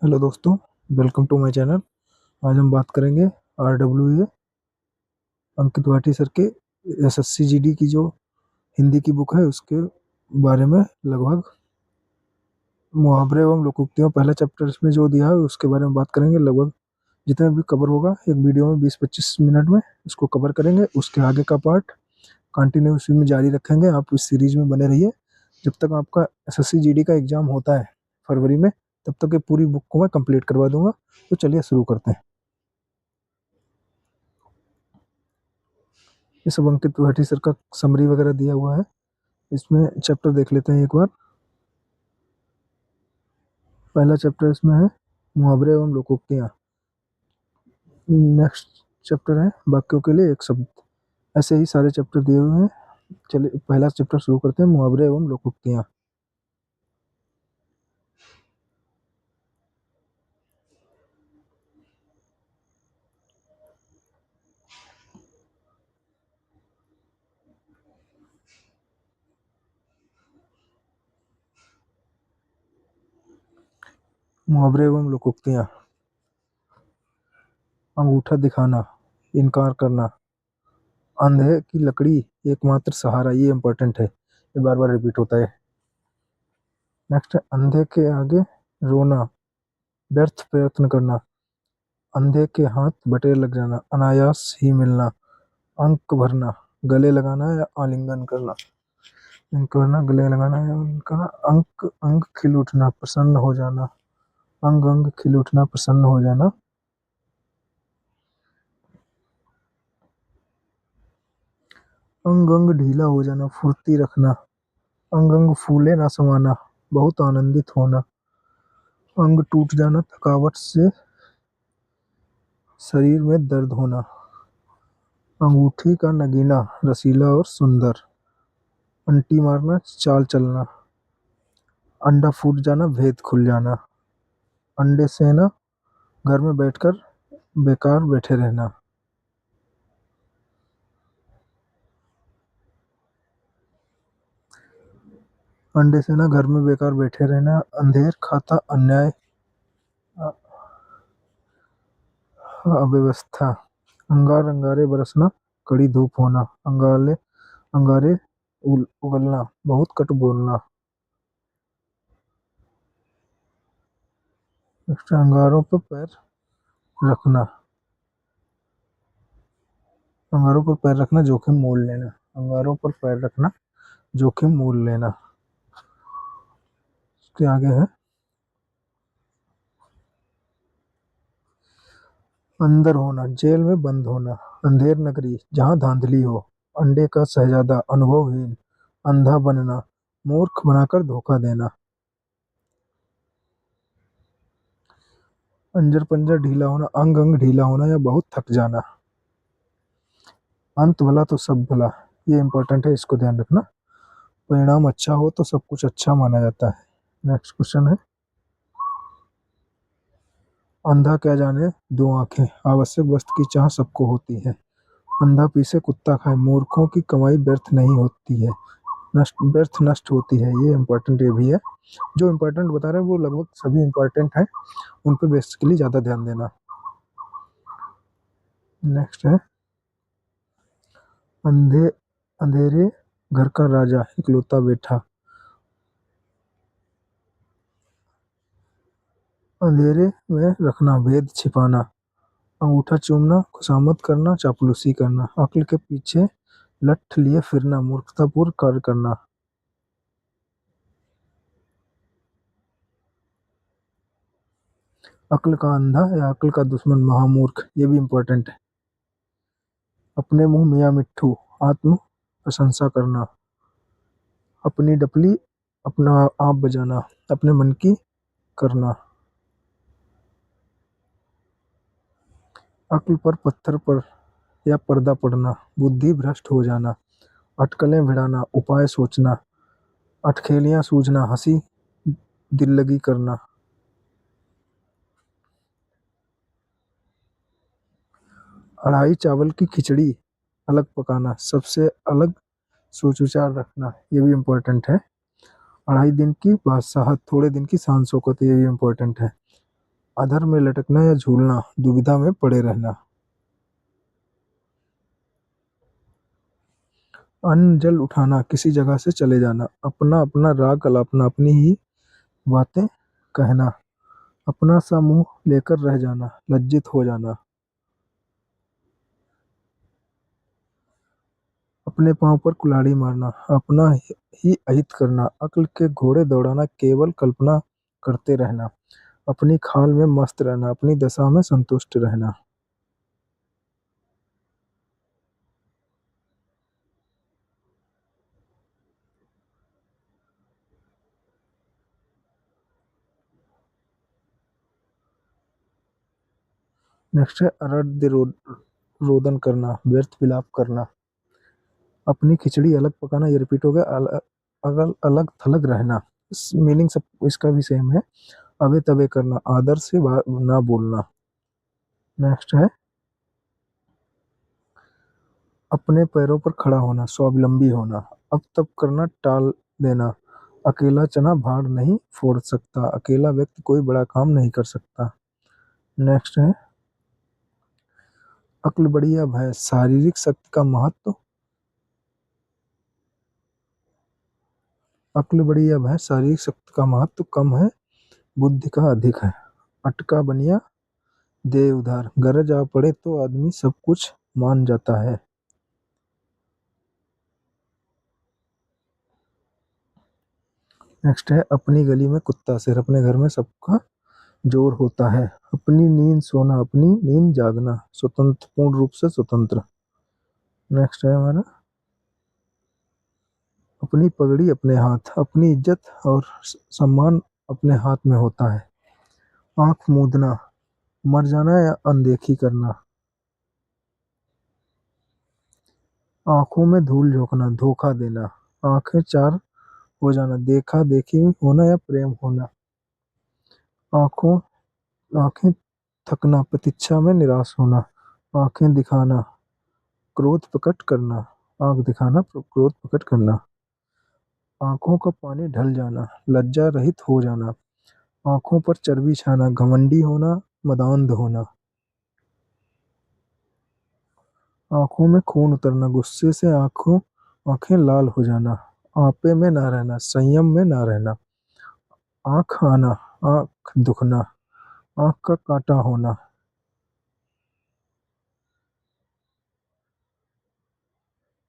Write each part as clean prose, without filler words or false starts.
Hello दोस्तों, welcome to my channel. आज हम बात करेंगे RWA अंकित भाटी सर के एसएससी जीडी की जो हिंदी की बुक है उसके बारे में। लगभग मुहावरे एवं लोकोक्तियाँ पहला चैप्टर इसमें जो दिया है उसके बारे में बात करेंगे। लगभग जितना भी कवर होगा एक वीडियो में 20-25 मिनट में इसको कवर करेंगे। उसके आगे का पार्ट कंटिन्यू इसी में जारी रखेंगे। आप इस सीरीज में बने रहिए जब तक आपका एसएससी जीडी का एग्जाम होता है फरवरी में, तब तक ये पूरी बुक को मैं कंप्लीट करवा दूंगा। तो चलिए शुरू करते हैं। ये सब अंकित त्रिपाठी सर का समरी वगैरह दिया हुआ है। इसमें चैप्टर देख लेते हैं एक बार। पहला चैप्टर इसमें है मुहावरे एवं लोकोक्तियाँ। नेक्स्ट चैप्टर है वाक्यों के लिए एक शब्द। ऐसे ही सारे चैप्टर दिए हुए हैं। चलिए पहला चैप्टर शुरू करते हैं, मुहावरे एवं लोकोक्तियाँ। मुहावरे एवं लोकोक्तियाँ। अंगूठा दिखाना, इनकार करना, अंधे की लकड़ी एकमात्र सहारा। ये इंपॉर्टेंट है, ये बार बार रिपीट होता है। नेक्स्ट है अंधे के आगे रोना, व्यर्थ प्रयत्न करना, अंधे के हाथ बटेर लग जाना, अनायास ही मिलना, अंक भरना, गले लगाना या आलिंगन करना। अंक भरना, गले लगाना या आलिंगन करना, अंक अंग खिल उठना, प्रसन्न हो जाना, अंग अंग खिल उठना, प्रसन्न हो जाना, अंग अंग ढीला हो जाना, फुर्ती रखना, अंग अंग फूले ना समाना, बहुत आनंदित होना, अंग टूट जाना, थकावट से शरीर में दर्द होना, अंगूठी का नगीना, रसीला और सुंदर, अंटी मारना, चाल चलना, अंडा फूट जाना, भेद खुल जाना, अंडे सेना, घर में बैठकर बेकार बैठे रहना, अंडे सेना, घर में बेकार बैठे रहना, अंधेर खाता, अन्याय, अव्यवस्था, अंगार अंगारे बरसना, कड़ी धूप होना, अंगाले अंगारे उगलना, बहुत कट बोलना। नेक्स्ट अंगारों पर पैर रखना, अंगारों पर पैर रखना, जोखिम मोल लेना, अंगारों पर पैर रखना, जोखिम मोल लेना। इसके आगे है अंदर होना, जेल में बंद होना, अंधेर नगरी जहां धांधली हो, अंडे का शहजादा, अनुभवहीन, अंधा बनना, मूर्ख बनाकर धोखा देना, अंजर पंजर ढीला होना, अंग अंग ढीला होना या बहुत थक जाना, अंत भला तो सब भला। ये इंपॉर्टेंट है, इसको ध्यान रखना। परिणाम अच्छा हो तो सब कुछ अच्छा माना जाता है। नेक्स्ट क्वेश्चन है अंधा क्या जाने दो आंखें, आवश्यक वस्तु की चाह सबको होती है, अंधा पीसे कुत्ता खाए, मूर्खों की कमाई व्यर्थ नहीं होती है, नष्ट व्यर्थ नष्ट होती है। ये इंपॉर्टेंट ये भी है। जो इंपॉर्टेंट बता रहे हैं वो लगभग सभी इंपॉर्टेंट हैं, उन पे बेसिकली ज़्यादा ध्यान देना। नेक्स्ट है अंधे अंधेरे घर का राजा, इकलौता बेटा, अंधेरे में रखना, भेद छिपाना, अंगूठा चूमना, खुशामद करना, चापलूसी करना, अक्ल के पीछे लठ लिए फिरना, मूर्खतापूर्ण कार्य करना, अक्ल का अंधा या अक्ल का दुश्मन, महामूर्ख। ये भी इंपॉर्टेंट है। अपने मुंह मियाँ मिट्ठू, आत्म प्रशंसा करना, अपनी डपली अपना आप बजाना, अपने मन की करना, अक्ल पर पत्थर पर या पर्दा पड़ना, बुद्धि भ्रष्ट हो जाना, अटकलें भिड़ाना, उपाय सोचना, अटखेलियां सूझना, हंसी दिल लगी करना, अढ़ाई चावल की खिचड़ी अलग पकाना, सबसे अलग सोच विचार रखना। ये भी इम्पोर्टेंट है। अढ़ाई दिन की बादशाहत, थोड़े दिन की शान शौकत। ये भी इम्पोर्टेंट है। अधर में लटकना या झूलना, दुविधा में पड़े रहना। अन्न जल उठाना, किसी जगह से चले जाना। अपना अपना राग अलापना, अपनी ही बातें कहना। अपना सा मुंह लेकर रह जाना, लज्जित हो जाना। अपने पांव पर कुल्हाड़ी मारना, अपना ही अहित करना। अक्ल के घोड़े दौड़ाना, केवल कल्पना करते रहना। अपनी खाल में मस्त रहना, अपनी दशा में संतुष्ट रहना। नेक्स्ट है रोदन करना, व्यर्थ विलाप करना। अपनी खिचड़ी अलग पकाना, ये रिपीट हो गया। अलग अलग थलग रहना, मीनिंग सब इसका भी सेम है। अबे तबे करना, आदर से ना बोलना। नेक्स्ट है अपने पैरों पर खड़ा होना, स्वावलंबी होना। अब तब करना टाल देना। अकेला चना भाड़ नहीं फोड़ सकता, अकेला व्यक्ति कोई बड़ा काम नहीं कर सकता। नेक्स्ट है अक्ल बढ़िया भय, शारीरिक शक्ति का महत्व। अक्ल बढ़िया भय, शारीरिक शक्ति का महत्व कम है, बुद्धि का अधिक है। अटका बनिया दे उधार, गरज आ पड़े तो आदमी सब कुछ मान जाता है। नेक्स्ट है अपनी गली में कुत्ता सिर, अपने घर में सबका जोर होता है। अपनी नींद सोना, अपनी नींद जागना, स्वतंत्र पूर्ण रूप से स्वतंत्र। नेक्स्ट है हमारा अपनी पगड़ी अपने हाथ, अपनी इज्जत और सम्मान अपने हाथ में होता है। आंख मूंदना, मर जाना या अनदेखी करना। आंखों में धूल झोंकना, धोखा देना। आंखें चार हो जाना, देखा देखी होना या प्रेम होना। आंखों आंखें थकना, प्रतीक्षा में निराश होना। आंखें दिखाना, क्रोध प्रकट करना। आंख दिखाना, क्रोध प्रकट करना। आंखों का पानी ढल जाना, लज्जा रहित हो जाना। आंखों पर चर्बी छाना, घमंडी होना, मदान्ध होना। आंखों में खून उतरना, गुस्से से आंखें लाल हो जाना। आपे में ना रहना, संयम में ना रहना। आंख आना, आंख दुखना, आंख का कांटा होना।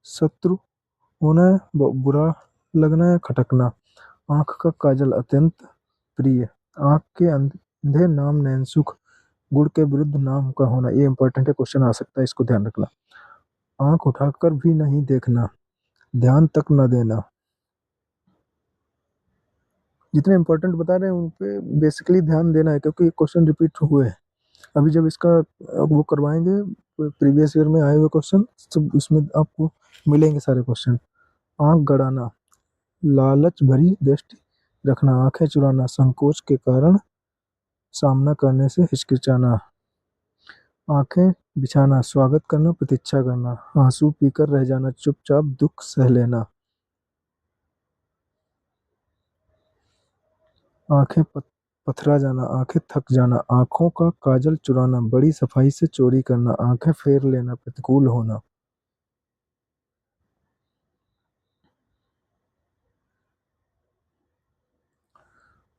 शत्रु होना है, बुरा लगना या खटकना। आंख का काजल अत्यंत प्रिय। आंख के अंधे नाम नैन सुख, गुड़ के विरुद्ध नाम का होना। ये इंपॉर्टेंट है, क्वेश्चन आ सकता है, इसको ध्यान रखना। आंख उठाकर भी नहीं देखना, ध्यान तक न देना। जितने इंपॉर्टेंट बता रहे हैं उन पे बेसिकली ध्यान देना है, क्योंकि क्वेश्चन रिपीट हुए हैं। अभी जब इसका वो करवाएंगे प्रीवियस ईयर में आए हुए क्वेश्चन, सब उसमें आपको मिलेंगे सारे क्वेश्चन। आंख गड़ाना, लालच भरी दृष्टि रखना। आंखें चुराना, संकोच के कारण सामना करने से हिचकिचाना। आंखें बिछाना, स्वागत करना, प्रतीक्षा करना। आंसू पीकर रह जाना, चुपचाप दुख सह लेना। आंखें पथरा जाना, आंखें थक जाना। आंखों का काजल चुराना, बड़ी सफाई से चोरी करना। आंखें फेर लेना, प्रतिकूल होना।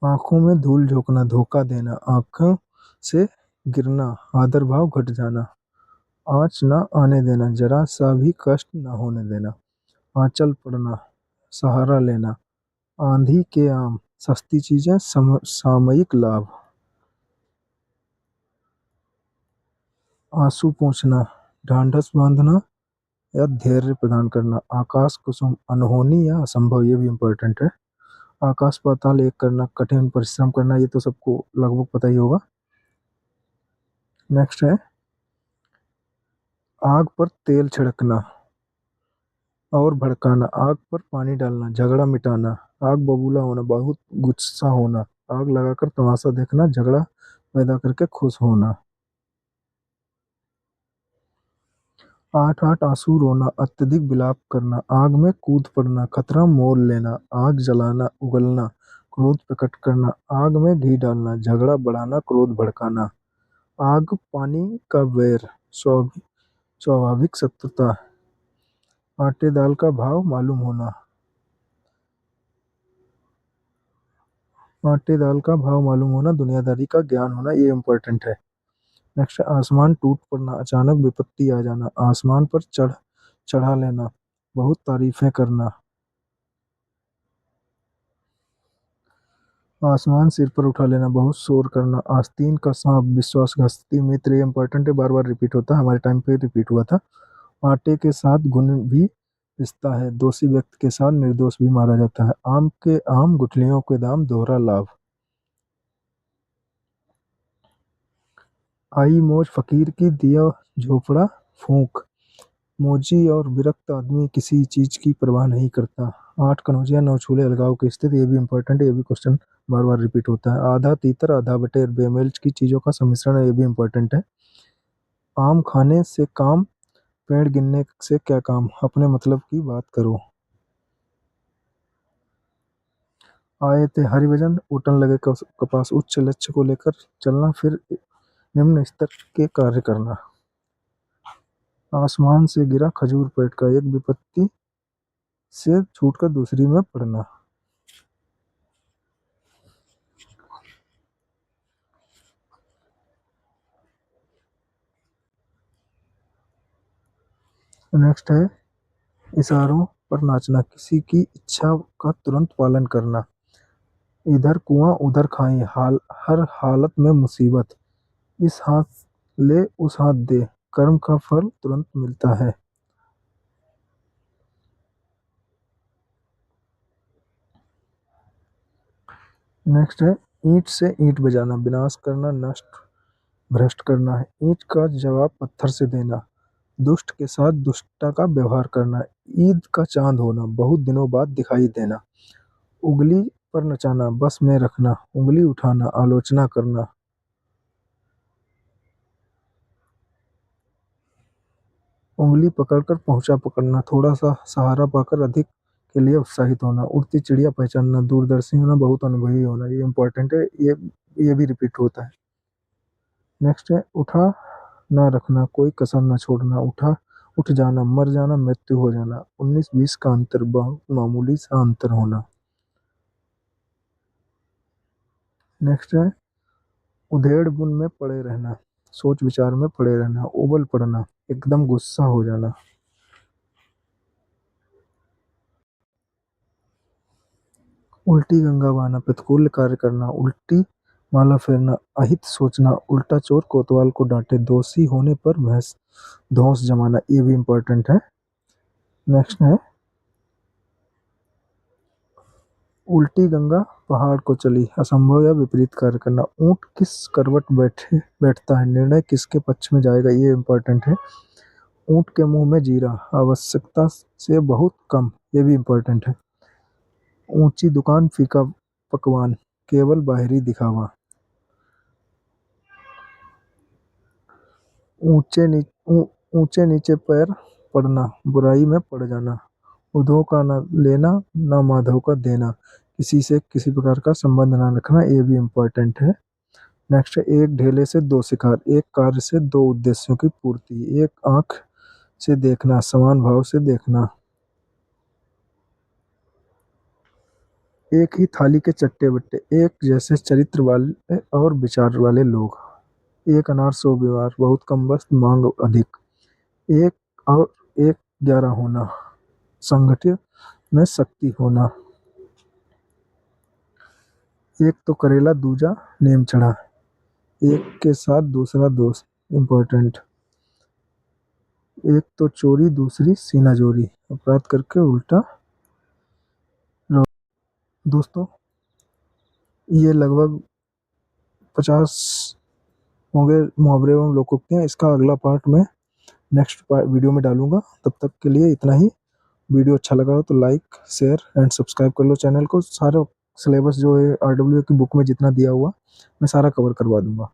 आंखों में धूल झोंकना, धोखा देना। आंखों से गिरना, आदर भाव घट जाना। आँच ना आने देना, जरा सा भी कष्ट ना होने देना। आंचल पड़ना, सहारा लेना। आंधी के आम, सस्ती चीजें, सामयिक लाभ। आंसू पोंछना, ढांढस बांधना या धैर्य प्रदान करना। आकाश कुसुम, अनहोनी या असंभव, ये भी इम्पोर्टेंट है। आकाश पाताल एक करना, कठिन परिश्रम करना, ये तो सबको लगभग पता ही होगा। नेक्स्ट है आग पर तेल छिड़कना और भड़काना। आग पर पानी डालना, झगड़ा मिटाना। आग बबूला होना, बहुत गुस्सा होना। आग लगाकर तमाशा देखना, झगड़ा पैदा करके खुश होना। आठ आठ आंसू रोना, अत्यधिक विलाप करना। आग में कूद पड़ना, खतरा मोल लेना। आग जलाना, उगलना, क्रोध प्रकट करना, आग में घी डालना, झगड़ा बढ़ाना, क्रोध भड़काना। आग पानी का वैर, स्वाभाविक शत्रुता। आटे दाल का भाव मालूम होना, आटे दाल का भाव मालूम होना, दुनियादारी का ज्ञान होना, ये इम्पोर्टेंट है। नेक्स्ट, आसमान टूट पड़ना, अचानक विपत्ति आ जाना, आसमान पर चढ़ा लेना, बहुत तारीफें करना। आसमान सिर पर उठा लेना, बहुत शोर करना, आस्तीन का सांप, विश्वासघाती मित्र, ये इंपॉर्टेंट है, बार बार रिपीट होता है, हमारे टाइम पे रिपीट हुआ था। आटे के साथ घुन भी पिसता है, दोषी व्यक्ति के साथ निर्दोष भी मारा जाता है। आम के आम, गुठलियों के दाम, दोहरा लाभ। आई मौज फकीर की, दिया झोपड़ा फूंक। मोची और विरक्त आदमी किसी चीज की परवाह नहीं करता। आठ कनौजिया नौ चूल्हे अलगाव की स्थिति, ये भी इंपॉर्टेंट है, ये भी क्वेश्चन बार बार रिपीट होता है। आधा तीतर आधा बटेर, बेमेल की चीजों का सम्मिश्रण है, ये भी इंपॉर्टेंट है। आम खाने से काम, पेड़ गिनने से क्या काम, अपने मतलब की बात करो। आए थे हरिभजन, उठन लगे कपास, उच्च लक्ष्य को लेकर चलना, फिर निम्न स्तर के कार्य करना। आसमान से गिरा खजूर पेड़ का, एक विपत्ति से छूटकर दूसरी में पड़ना। नेक्स्ट है इशारों पर नाचना, किसी की इच्छा का तुरंत पालन करना। इधर कुआं उधर खाई, हर हालत में मुसीबत, इस हाथ ले उस हाथ दे, कर्म का फल तुरंत मिलता है। नेक्स्ट है ईंट से ईंट बजाना, विनाश करना, नष्ट भ्रष्ट करना है। ईंट का जवाब पत्थर से देना, दुष्ट के साथ दुष्टता का व्यवहार करना, ईद का चांद होना, बहुत दिनों बाद दिखाई देना, उंगली पर नचाना, बस में रखना, उंगली उठाना, आलोचना करना। उंगली पकड़कर पहुंचा पकड़ना, थोड़ा सा सहारा पाकर अधिक के लिए उत्साहित होना, उड़ती चिड़िया पहचानना, दूरदर्शी होना, बहुत अनुभवी होना, ये इंपॉर्टेंट है, ये भी रिपीट होता है। नेक्स्ट है उठा ना रखना, कोई कसर ना छोड़ना, उठ जाना, मर जाना, मृत्यु हो जाना, 19-20 का अंतर, बहुत मामूली सा अंतर होना। नेक्स्ट है उधेड़ बुन में पड़े रहना, सोच विचार में पड़े रहना, उबल पड़ना, एकदम गुस्सा हो जाना। उल्टी गंगा बहाना, प्रतिकूल कार्य करना, उल्टी माला फेरना, अहित सोचना, उल्टा चोर कोतवाल को डांटे, दोषी होने पर भैंस धौंस जमाना, ये भी इंपॉर्टेंट है। नेक्स्ट है उल्टी गंगा पहाड़ को चली, असंभव या विपरीत कार्य करना, ऊंट किस करवट बैठता है, निर्णय किसके पक्ष में जाएगा, ये इंपॉर्टेंट है। ऊंट के मुंह में जीरा, आवश्यकता से बहुत कम, ये भी इंपॉर्टेंट है। ऊंची दुकान फीका पकवान, केवल बाहरी दिखावा। ऊंचे नी, ऊंचे नीचे पैर पड़ना, बुराई में पड़ जाना, उद्धव का न लेना न माधव का देना, किसी से किसी प्रकार का संबंध ना रखना, ये भी इंपॉर्टेंट है। नेक्स्ट है एक ढेले से दो शिकार, एक कार्य से दो उद्देश्यों की पूर्ति, एक आंख से देखना, समान भाव से देखना। एक ही थाली के चट्टे बट्टे, एक जैसे चरित्र वाले और विचार वाले लोग। एक अनार 100 बीमार, बहुत कम वस्तु मांग अधिक। एक और एक 11 होना, संगठित में शक्ति होना। एक तो करेला दूजा नेम चढ़ा, एक के साथ दूसरा दोस्त, इंपॉर्टेंट। एक तो चोरी दूसरी सीना जोरी, अपराध करके उल्टा रो। दोस्तों ये लगभग 50 होंगे मुहावरे एवं लोकोक्तियाँ, इसका अगला पार्ट में नेक्स्ट वीडियो में डालूंगा। तब तक के लिए इतना ही। वीडियो अच्छा लगा हो तो लाइक शेयर एंड सब्सक्राइब कर लो चैनल को। सारा सिलेबस जो है आरडब्ल्यू की बुक में जितना दिया हुआ मैं सारा कवर करवा दूंगा।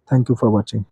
Thank you for watching.